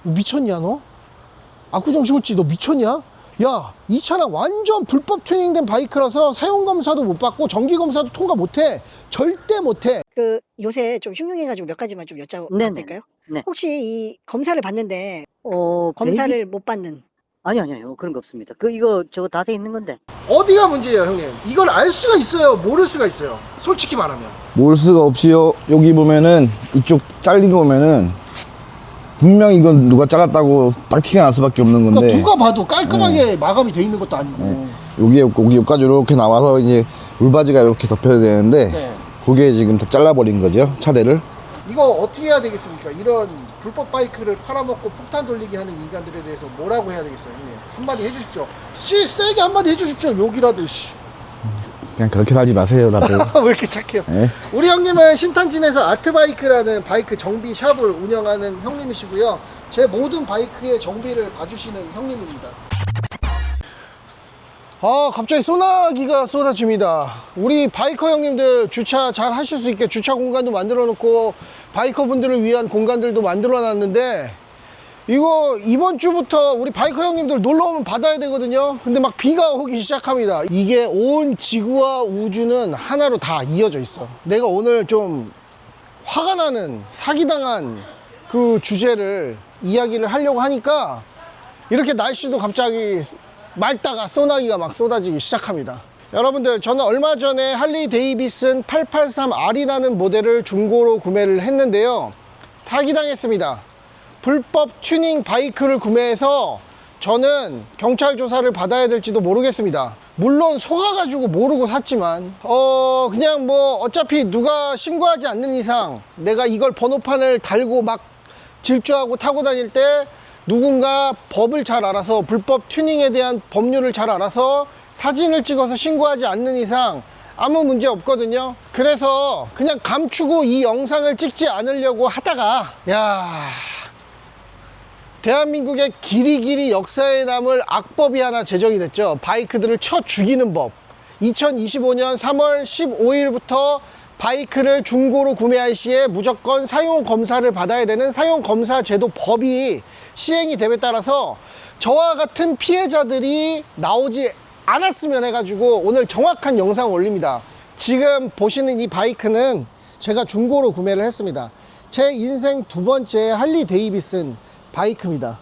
미쳤냐 너? 압구정식 너 미쳤냐? 야, 이 차량 완전 불법 튜닝된 바이크라서 사용검사도 못 받고 정기검사도 통과 못해. 절대 못해. 그 요새 좀 흉흉해가지고 몇 가지만 좀 여쭤봐도 네네. 될까요? 네. 혹시 이 검사를 받는데 베이비? 검사를 못 받는 아니요. 그런 거 없습니다. 이거 저거 다 돼 있는 건데. 어디가 문제예요, 형님? 이걸 알 수가 있어요, 모를 수가 있어요. 솔직히 말하면. 모를 수가 없이요. 여기 보면은 이쪽 잘린 거 보면은 분명 이건 누가 잘랐다고 딱 티가 날 수밖에 없는 건데. 그러니까 누가 봐도 깔끔하게 마감이 돼 있는 것도 아니고. 여기까지 이렇게 나와서 이제 울바지가 이렇게 덮여야 되는데 네. 그게 지금 다 잘라버린 거죠, 차대를. 이거 어떻게 해야 되겠습니까? 이런 불법 바이크를 팔아먹고 폭탄 돌리기 하는 인간들에 대해서 뭐라고 해야 되겠어요, 형님? 한마디 해주십시오. 세게 한마디 해주십시오. 욕이라도. 그냥 그렇게 살지 마세요, 다들. 왜 이렇게 착해요? 네. 우리 형님은 신탄진에서 아트바이크라는 바이크 정비 샵을 운영하는 형님이시고요. 제 모든 바이크의 정비를 봐주시는 형님입니다. 갑자기 소나기가 쏟아집니다. 우리 바이커 형님들 주차 잘 하실 수 있게 주차 공간도 만들어 놓고 바이커 분들을 위한 공간들도 만들어 놨는데, 이거 이번 주부터 우리 바이커 형님들 놀러 오면 받아야 되거든요. 근데 막 비가 오기 시작합니다. 이게 온 지구와 우주는 하나로 다 이어져 있어. 내가 오늘 좀 화가 나는, 사기당한 그 주제를 이야기를 하려고 하니까 이렇게 날씨도 갑자기 맑다가 소나기가 막 쏟아지기 시작합니다. 여러분들, 저는 얼마 전에 할리 데이비슨 883R이라는 모델을 중고로 구매를 했는데요. 사기당했습니다. 불법 튜닝 바이크를 구매해서 저는 경찰 조사를 받아야 될지도 모르겠습니다. 물론 속아가지고 모르고 샀지만 그냥 뭐 어차피 누가 신고하지 않는 이상 내가 이걸 번호판을 달고 막 질주하고 타고 다닐 때 누군가 법을 잘 알아서, 불법 튜닝에 대한 법률을 잘 알아서 사진을 찍어서 신고하지 않는 이상 아무 문제 없거든요. 그래서 그냥 감추고 이 영상을 찍지 않으려고 하다가, 대한민국의 길이길이 역사에 남을 악법이 하나 제정이 됐죠. 바이크들을 쳐 죽이는 법. 2025년 3월 15일부터 바이크를 중고로 구매할 시에 무조건 사용검사를 받아야 되는 사용검사 제도 법이 시행이 됨에 따라서 저와 같은 피해자들이 나오지 않았으면 해가지고 오늘 정확한 영상을 올립니다. 지금 보시는 이 바이크는 제가 중고로 구매를 했습니다. 제 인생 두 번째 할리 데이비슨 바이크입니다.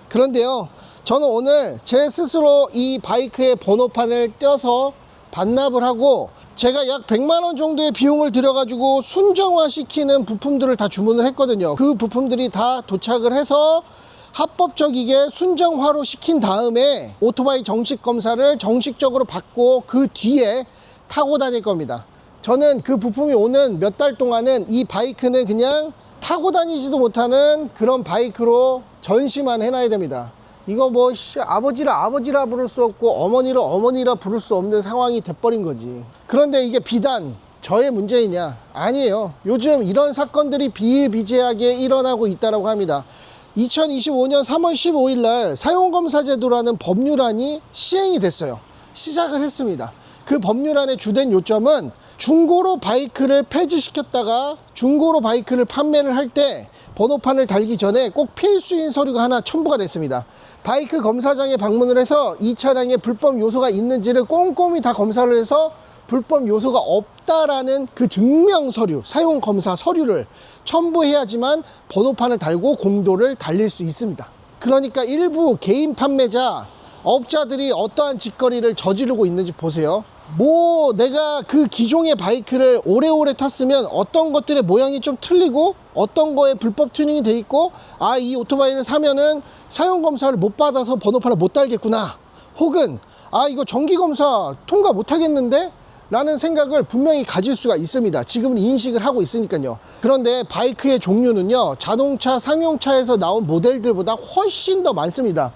그런데요, 저는 오늘 제 스스로 이 바이크의 번호판을 떼어서 반납을 하고, 제가 약 100만원 정도의 비용을 들여가지고 순정화 시키는 부품들을 다 주문을 했거든요. 그 부품들이 다 도착을 해서 합법적이게 순정화로 시킨 다음에 오토바이 정식 검사를 정식적으로 받고 그 뒤에 타고 다닐 겁니다. 저는 그 부품이 오는 몇 달 동안은 이 바이크는 그냥 타고 다니지도 못하는 그런 바이크로 전시만 해놔야 됩니다. 이거 뭐 아버지라 아버지라 부를 수 없고 어머니를 어머니라 부를 수 없는 상황이 돼버린 거지. 그런데 이게 비단 저의 문제이냐? 아니에요. 요즘 이런 사건들이 비일비재하게 일어나고 있다고 합니다. 2025년 3월 15일 날 사용검사제도라는 법률안이 시행이 됐어요. 시작을 했습니다. 그 법률안의 주된 요점은 중고로 바이크를 폐지시켰다가 중고로 바이크를 판매를 할 때 번호판을 달기 전에 꼭 필수인 서류가 하나 첨부가 됐습니다. 바이크 검사장에 방문을 해서 이 차량에 불법 요소가 있는지를 꼼꼼히 다 검사를 해서 불법 요소가 없다라는 그 증명 서류, 사용 검사 서류를 첨부해야지만 번호판을 달고 공도를 달릴 수 있습니다. 그러니까 일부 개인 판매자, 업자들이 어떠한 짓거리를 저지르고 있는지 보세요. 뭐 내가 그 기종의 바이크를 오래오래 탔으면 어떤 것들의 모양이 좀 틀리고 어떤 거에 불법 튜닝이 돼 있고, 이 오토바이를 사면은 사용검사를 못 받아서 번호판을 못 달겠구나, 혹은 이거 정기검사 통과 못 하겠는데? 라는 생각을 분명히 가질 수가 있습니다. 지금은 인식을 하고 있으니까요. 그런데 바이크의 종류는요, 자동차, 상용차에서 나온 모델들보다 훨씬 더 많습니다.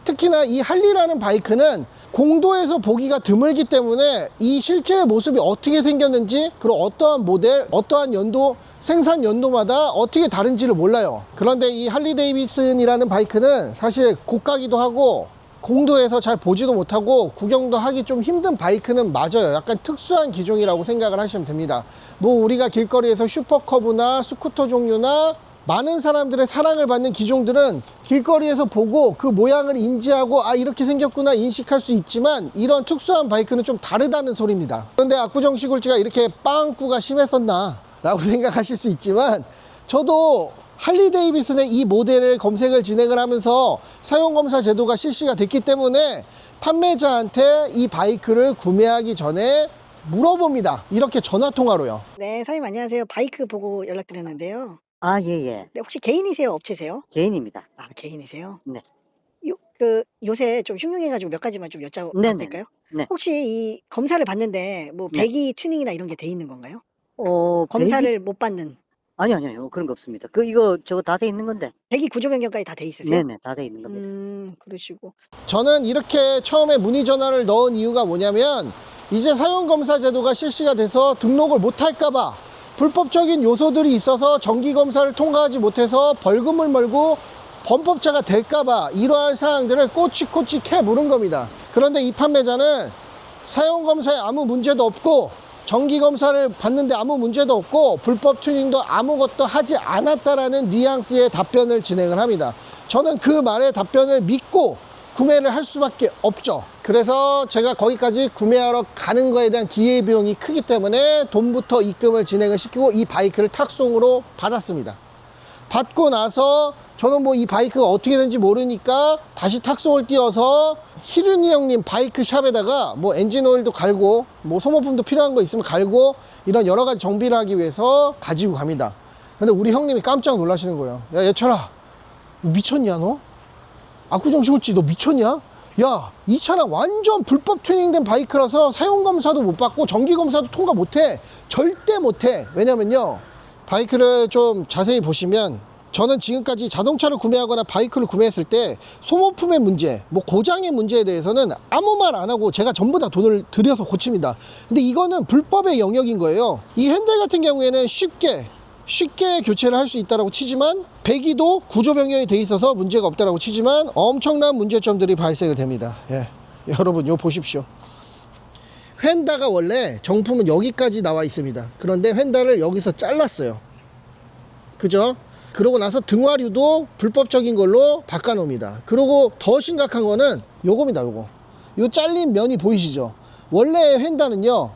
특히나 이 할리라는 바이크는 공도에서 보기가 드물기 때문에 이 실제의 모습이 어떻게 생겼는지, 그리고 어떠한 모델, 어떠한 연도, 생산 연도마다 어떻게 다른지를 몰라요. 그런데 이 할리 데이비슨이라는 바이크는 사실 고가기도 하고 공도에서 잘 보지도 못하고 구경도 하기 좀 힘든 바이크는 맞아요. 약간 특수한 기종이라고 생각을 하시면 됩니다. 뭐 우리가 길거리에서 슈퍼커브나 스쿠터 종류나 많은 사람들의 사랑을 받는 기종들은 길거리에서 보고 그 모양을 인지하고 아 이렇게 생겼구나 인식할 수 있지만 이런 특수한 바이크는 좀 다르다는 소리입니다. 그런데 압구정 시골지가 이렇게 빵꾸가 심했었나 라고 생각하실 수 있지만 저도 할리 데이비슨의 이 모델을 검색을 진행을 하면서 사용검사 제도가 실시가 됐기 때문에 판매자한테 이 바이크를 구매하기 전에 물어봅니다. 이렇게 전화통화로요. 네, 사장님 안녕하세요. 바이크 보고 연락드렸는데요. 아, 예, 예. 네, 혹시 개인이세요? 업체세요? 개인입니다. 아, 개인이세요? 네. 요새 좀 흉흉해가지고 몇 가지만 좀 여쭤봐도 네네. 될까요? 네. 혹시 이 검사를 받는데 뭐 네. 배기 튜닝이나 이런 게 돼 있는 건가요? 배기? 검사를 못 받는 아니요. 그런 거 없습니다. 이거 저거 다 돼 있는 건데. 배기 구조 변경까지 다 돼 있으세요? 네네, 다 돼 있는 겁니다. 그러시고. 저는 이렇게 처음에 문의 전화를 넣은 이유가 뭐냐면 이제 사용검사 제도가 실시가 돼서 등록을 못할까봐 불법적인 요소들이 있어서 정기검사를 통과하지 못해서 벌금을 물고 범법자가 될까봐 이러한 사항들을 꼬치꼬치 캐 물은 겁니다. 그런데 이 판매자는 사용검사에 아무 문제도 없고 정기검사를 받는데 아무 문제도 없고 불법 튜닝도 아무것도 하지 않았다라는 뉘앙스의 답변을 진행을 합니다. 저는 그 말의 답변을 믿고 구매를 할 수밖에 없죠. 그래서 제가 거기까지 구매하러 가는 거에 대한 기회비용이 크기 때문에 돈부터 입금을 진행을 시키고 이 바이크를 탁송으로 받았습니다. 받고 나서 저는 뭐 이 바이크가 어떻게 되는지 모르니까 다시 탁송을 띄워서 희륜이 형님 바이크 샵에다가 뭐 엔진 오일도 갈고 뭐 소모품도 필요한 거 있으면 갈고 이런 여러 가지 정비를 하기 위해서 가지고 갑니다. 근데 우리 형님이 깜짝 놀라시는 거예요. 야, 예철아, 너 미쳤냐 너? 압구정 시골지 너 미쳤냐? 야, 이 차량 완전 불법 튜닝된 바이크라서 사용검사도 못 받고 정기검사도 통과 못해. 절대 못해. 왜냐면요, 바이크를 좀 자세히 보시면 저는 지금까지 자동차를 구매하거나 바이크를 구매했을 때 소모품의 문제, 뭐 고장의 문제에 대해서는 아무 말 안 하고 제가 전부 다 돈을 들여서 고칩니다. 근데 이거는 불법의 영역인 거예요. 이 핸들 같은 경우에는 쉽게 교체를 할 수 있다고 치지만 배기도 구조 변경이 돼 있어서 문제가 없다고 치지만 엄청난 문제점들이 발생을 됩니다. 예. 여러분 이거 보십시오. 휀다가 원래 정품은 여기까지 나와 있습니다. 그런데 휀다를 여기서 잘랐어요. 그죠? 그러고 나서 등화류도 불법적인 걸로 바꿔 놓습니다. 그리고 더 심각한 거는 요겁니다. 요거 요 잘린 면이 보이시죠? 원래 휀다는요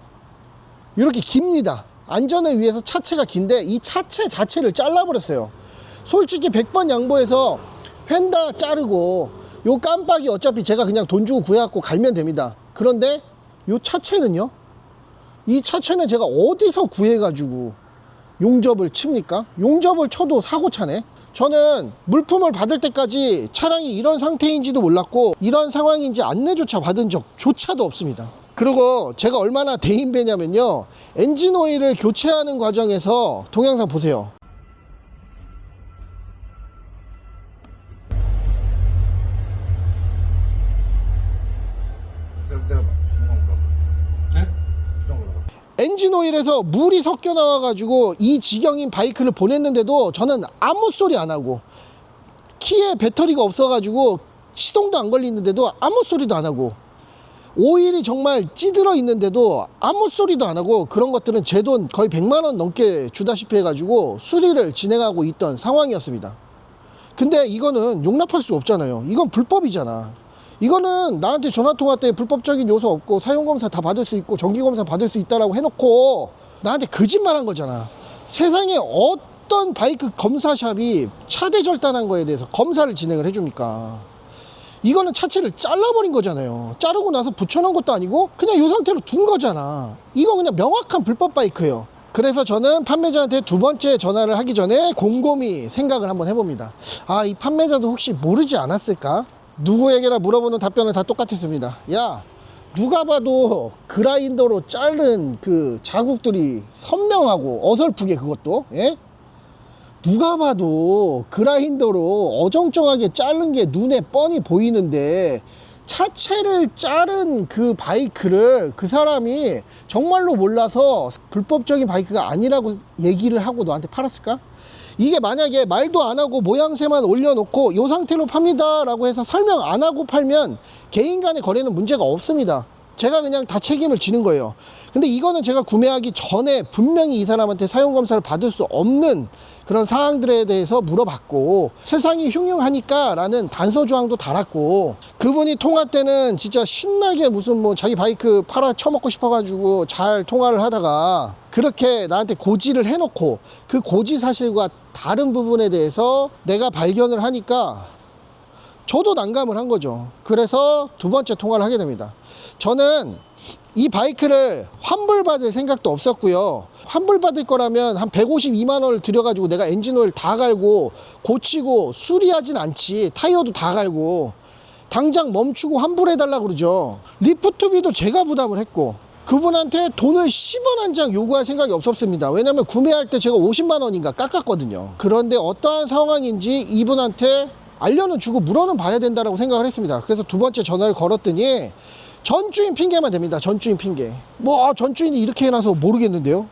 이렇게 깁니다. 안전을 위해서 차체가 긴데 이 차체 자체를 잘라버렸어요. 솔직히 100번 양보해서 휀다 자르고 요 깜빡이 어차피 제가 그냥 돈 주고 구해갖고 갈면 됩니다. 그런데 요 차체는요, 이 차체는 제가 어디서 구해가지고 용접을 칩니까? 용접을 쳐도 사고차네. 저는 물품을 받을 때까지 차량이 이런 상태인지도 몰랐고 이런 상황인지 안내조차 받은 적조차도 없습니다. 그리고 제가 얼마나 대인배냐면요, 엔진 오일을 교체하는 과정에서 동영상 보세요. 엔진 오일에서 물이 섞여 나와가지고 이 지경인 바이크를 보냈는데도 저는 아무 소리 안 하고, 키에 배터리가 없어가지고 시동도 안 걸리는데도 아무 소리도 안 하고, 오일이 정말 찌들어 있는데도 아무 소리도 안 하고, 그런 것들은 제 돈 거의 100만 원 넘게 주다시피 해가지고 수리를 진행하고 있던 상황이었습니다. 근데 이거는 용납할 수 없잖아요. 이건 불법이잖아. 이거는 나한테 전화통화 때 불법적인 요소 없고 사용검사 다 받을 수 있고 정기검사 받을 수 있다라고 해놓고 나한테 거짓말한 거잖아. 세상에 어떤 바이크 검사샵이 차대절단한 거에 대해서 검사를 진행을 해줍니까? 이거는 차체를 잘라버린 거잖아요. 자르고 나서 붙여놓은 것도 아니고 그냥 이 상태로 둔 거잖아. 이거 그냥 명확한 불법 바이크예요. 그래서 저는 판매자한테 두 번째 전화를 하기 전에 곰곰이 생각을 한번 해봅니다. 아, 이 판매자도 혹시 모르지 않았을까? 누구에게나 물어보는 답변은 다 똑같았습니다. 야, 누가 봐도 그라인더로 자른 그 자국들이 선명하고 어설프게, 그것도 누가 봐도 그라인더로 어정쩡하게 자른 게 눈에 뻔히 보이는데 차체를 자른 그 바이크를 그 사람이 정말로 몰라서 불법적인 바이크가 아니라고 얘기를 하고 너한테 팔았을까? 이게 만약에 말도 안 하고 모양새만 올려놓고 이 상태로 팝니다 라고 해서 설명 안 하고 팔면 개인 간의 거래는 문제가 없습니다. 제가 그냥 다 책임을 지는 거예요. 근데 이거는 제가 구매하기 전에 분명히 이 사람한테 사용검사를 받을 수 없는 그런 사항들에 대해서 물어봤고, 세상이 흉흉하니까 라는 단서조항도 달았고, 그분이 통화 때는 진짜 신나게 무슨 뭐 자기 바이크 팔아 쳐먹고 싶어가지고 잘 통화를 하다가 그렇게 나한테 고지를 해놓고 그 고지 사실과 다른 부분에 대해서 내가 발견을 하니까 저도 난감을 한 거죠. 그래서 두 번째 통화를 하게 됩니다. 저는 이 바이크를 환불받을 생각도 없었고요. 환불받을 거라면 한 152만 원을 들여가지고 내가 엔진오일 다 갈고 고치고 수리하진 않지. 타이어도 다 갈고 당장 멈추고 환불해달라고 그러죠. 리프트비도 제가 부담을 했고, 그분한테 돈을 10원 한 장 요구할 생각이 없었습니다. 왜냐면 구매할 때 제가 50만 원인가 깎았거든요. 그런데 어떠한 상황인지 이분한테 알려는 주고 물어는 봐야 된다고 생각을 했습니다. 그래서 두 번째 전화를 걸었더니 전주인 핑계만 됩니다. 전주인 핑계. 뭐 전주인이 이렇게 해놔서 모르겠는데요.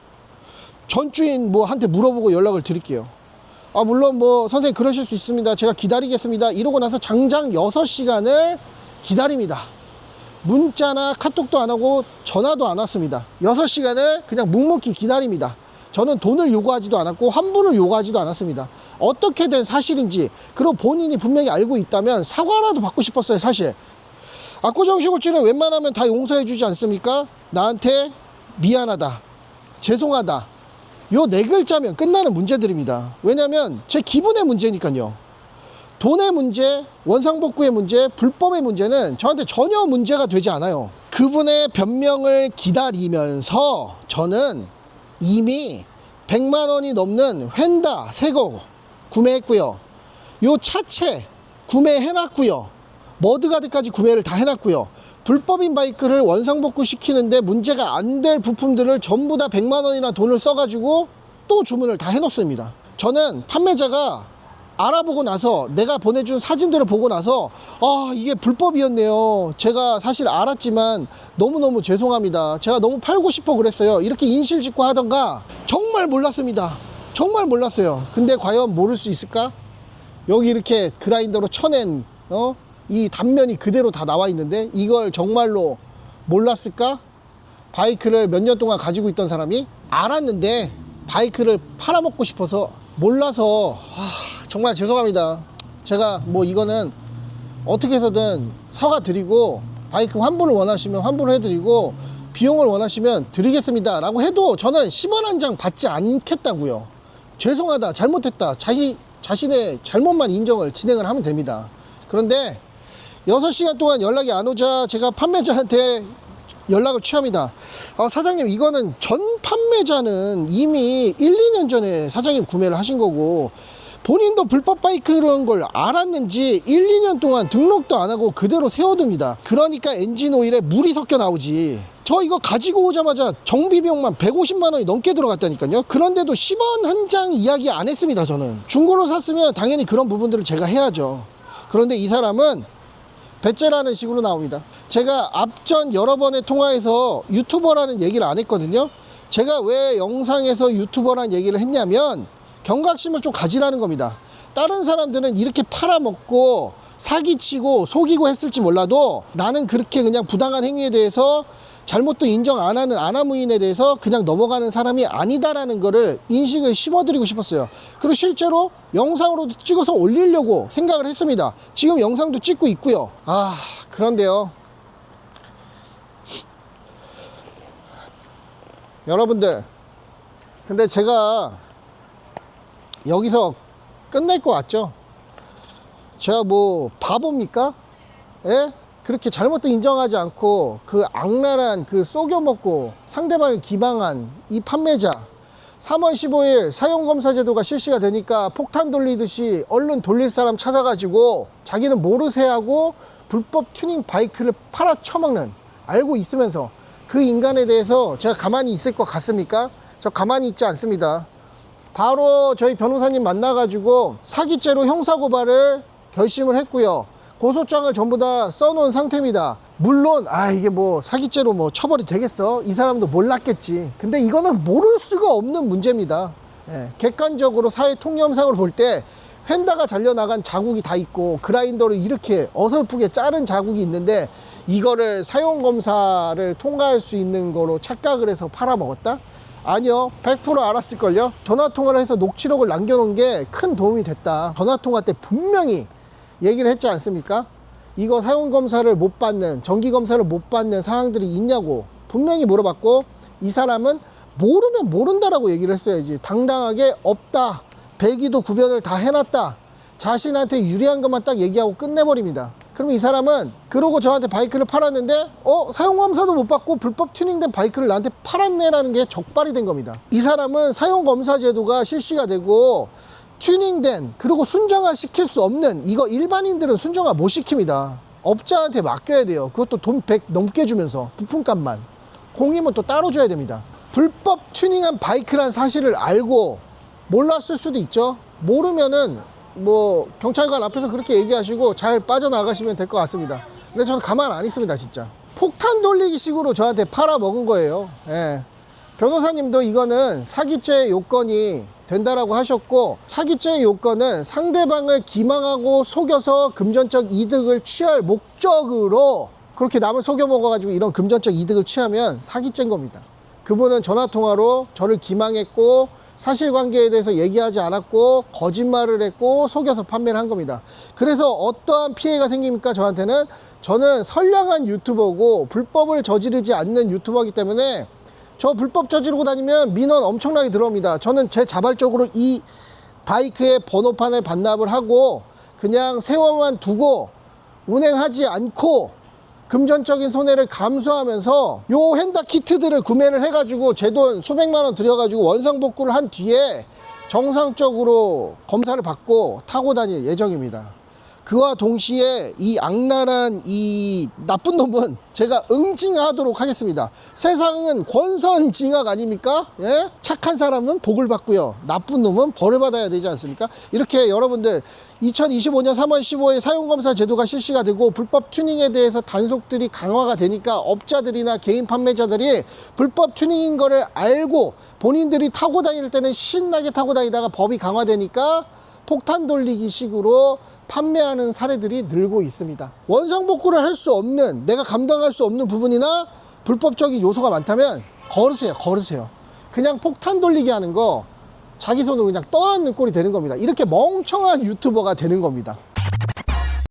전주인 뭐 한테 물어보고 연락을 드릴게요. 물론 뭐 선생님 그러실 수 있습니다. 제가 기다리겠습니다. 이러고 나서 장장 6시간을 기다립니다. 문자나 카톡도 안 하고 전화도 안 왔습니다. 6시간을 그냥 묵묵히 기다립니다. 저는 돈을 요구하지도 않았고 환불을 요구하지도 않았습니다. 어떻게 된 사실인지, 그리고 본인이 분명히 알고 있다면 사과라도 받고 싶었어요. 사실 압구정시골집은 웬만하면 다 용서해 주지 않습니까? 나한테 미안하다, 죄송하다, 요 네 글자면 끝나는 문제들입니다. 왜냐면 제 기분의 문제니까요. 돈의 문제, 원상복구의 문제, 불법의 문제는 저한테 전혀 문제가 되지 않아요. 그분의 변명을 기다리면서 저는 이미 100만 원이 넘는 휀다 새거 구매했고요. 요 차체 구매해놨고요. 머드가드까지 구매를 다 해놨고요. 불법인 바이크를 원상복구 시키는데 문제가 안 될 부품들을 전부 다 100만 원이나 돈을 써가지고 또 주문을 다 해놓습니다. 저는 판매자가 알아보고 나서, 내가 보내준 사진들을 보고 나서 이게 불법이었네요. 제가 사실 알았지만 너무너무 죄송합니다. 제가 너무 팔고 싶어 그랬어요. 이렇게 인실짓고 하던가. 정말 몰랐습니다. 정말 몰랐어요. 근데 과연 모를 수 있을까? 여기 이렇게 그라인더로 쳐낸 이 단면이 그대로 다 나와 있는데 이걸 정말로 몰랐을까? 바이크를 몇 년 동안 가지고 있던 사람이 알았는데 바이크를 팔아먹고 싶어서 몰라서 정말 죄송합니다. 제가 뭐 이거는 어떻게 해서든 사과드리고, 바이크 환불을 원하시면 환불을 해드리고, 비용을 원하시면 드리겠습니다 라고 해도 저는 10원 한 장 받지 않겠다고요. 죄송하다, 잘못했다, 자신의 잘못만 인정을 진행을 하면 됩니다. 그런데 6시간 동안 연락이 안 오자 제가 판매자한테 연락을 취합니다. 사장님, 이거는 전 판매자는 이미 1, 2년 전에 사장님 구매를 하신 거고, 본인도 불법 바이크라는 걸 알았는지 1, 2년 동안 등록도 안 하고 그대로 세워둡니다. 그러니까 엔진 오일에 물이 섞여 나오지. 저 이거 가지고 오자마자 정비비용만 150만 원이 넘게 들어갔다니까요. 그런데도 10원 한 장 이야기 안 했습니다. 저는 중고로 샀으면 당연히 그런 부분들을 제가 해야죠. 그런데 이 사람은 배째라는 식으로 나옵니다. 제가 앞전 여러 번의 통화에서 유튜버라는 얘기를 안 했거든요. 제가 왜 영상에서 유튜버라는 얘기를 했냐면 경각심을 좀 가지라는 겁니다. 다른 사람들은 이렇게 팔아먹고 사기치고 속이고 했을지 몰라도 나는 그렇게 그냥 부당한 행위에 대해서 잘못도 인정 안 하는 아나무인에 대해서 그냥 넘어가는 사람이 아니다라는 거를 인식을 심어드리고 싶었어요. 그리고 실제로 영상으로도 찍어서 올리려고 생각을 했습니다. 지금 영상도 찍고 있고요. 그런데요, 여러분들, 근데 제가 여기서 끝낼 것 같죠? 제가 뭐 바보입니까? 예? 그렇게 잘못도 인정하지 않고 그 악랄한, 그 속여먹고 상대방을 기망한 이 판매자, 3월 15일 사용검사 제도가 실시가 되니까 폭탄 돌리듯이 얼른 돌릴 사람 찾아가지고 자기는 모르쇠 하고 불법 튜닝 바이크를 팔아 처먹는, 알고 있으면서 그 인간에 대해서 제가 가만히 있을 것 같습니까? 저 가만히 있지 않습니다. 바로 저희 변호사님 만나가지고 사기죄로 형사고발을 결심을 했고요. 고소장을 전부 다 써놓은 상태입니다. 물론 이게 뭐 사기죄로 뭐 처벌이 되겠어? 이 사람도 몰랐겠지. 근데 이거는 모를 수가 없는 문제입니다. 객관적으로 사회 통념상으로 볼 때 휀다가 잘려나간 자국이 다 있고 그라인더를 이렇게 어설프게 자른 자국이 있는데 이거를 사용검사를 통과할 수 있는 거로 착각을 해서 팔아먹었다? 아니요, 100% 알았을걸요. 전화통화를 해서 녹취록을 남겨놓은 게 큰 도움이 됐다. 전화통화 때 분명히 얘기를 했지 않습니까? 이거 사용검사를 못 받는, 정기검사를 못 받는 사항들이 있냐고 분명히 물어봤고, 이 사람은 모르면 모른다라고 얘기를 했어야지. 당당하게 없다, 배기도 구변을 다 해놨다, 자신한테 유리한 것만 딱 얘기하고 끝내버립니다. 그럼 이 사람은 그러고 저한테 바이크를 팔았는데 사용검사도 못 받고 불법 튜닝된 바이크를 나한테 팔았네 라는 게 적발이 된 겁니다. 이 사람은 사용검사 제도가 실시가 되고 튜닝된, 그리고 순정화 시킬 수 없는, 이거 일반인들은 순정화 못 시킵니다. 업자한테 맡겨야 돼요. 그것도 돈 100 넘게 주면서 부품값만. 공임은 또 따로 줘야 됩니다. 불법 튜닝한 바이크란 사실을 알고 몰랐을 수도 있죠. 모르면은 뭐 경찰관 앞에서 그렇게 얘기하시고 잘 빠져나가시면 될 것 같습니다. 근데 저는 가만 안 있습니다. 진짜 폭탄 돌리기 식으로 저한테 팔아먹은 거예요. 예. 변호사님도 이거는 사기죄의 요건이 된다라고 하셨고, 사기죄의 요건은 상대방을 기망하고 속여서 금전적 이득을 취할 목적으로 그렇게 남을 속여 먹어가지고 이런 금전적 이득을 취하면 사기죄인 겁니다. 그분은 전화통화로 저를 기망했고 사실관계에 대해서 얘기하지 않았고 거짓말을 했고 속여서 판매를 한 겁니다. 그래서 어떠한 피해가 생깁니까? 저한테는. 저는 선량한 유튜버고 불법을 저지르지 않는 유튜버이기 때문에 저 불법 저지르고 다니면 민원 엄청나게 들어옵니다. 저는 제 자발적으로 이 바이크의 번호판을 반납을 하고 그냥 세워만 두고 운행하지 않고 금전적인 손해를 감수하면서 요 헨다 키트들을 구매를 해가지고 제 돈 수백만 원 들여가지고 원상복구를 한 뒤에 정상적으로 검사를 받고 타고 다닐 예정입니다. 그와 동시에 이 악랄한 이 나쁜 놈은 제가 응징하도록 하겠습니다. 세상은 권선징악 아닙니까? 예? 착한 사람은 복을 받고요, 나쁜 놈은 벌을 받아야 되지 않습니까? 이렇게 여러분들 2025년 3월 15일 사용검사 제도가 실시가 되고 불법 튜닝에 대해서 단속들이 강화가 되니까 업자들이나 개인 판매자들이 불법 튜닝인 거를 알고 본인들이 타고 다닐 때는 신나게 타고 다니다가 법이 강화되니까 폭탄 돌리기 식으로 판매하는 사례들이 늘고 있습니다. 원상복구를 할 수 없는, 내가 감당할 수 없는 부분이나 불법적인 요소가 많다면 거르세요. 그냥 폭탄 돌리기 하는 거 자기 손으로 그냥 떠안는 꼴이 되는 겁니다. 이렇게 멍청한 유튜버가 되는 겁니다.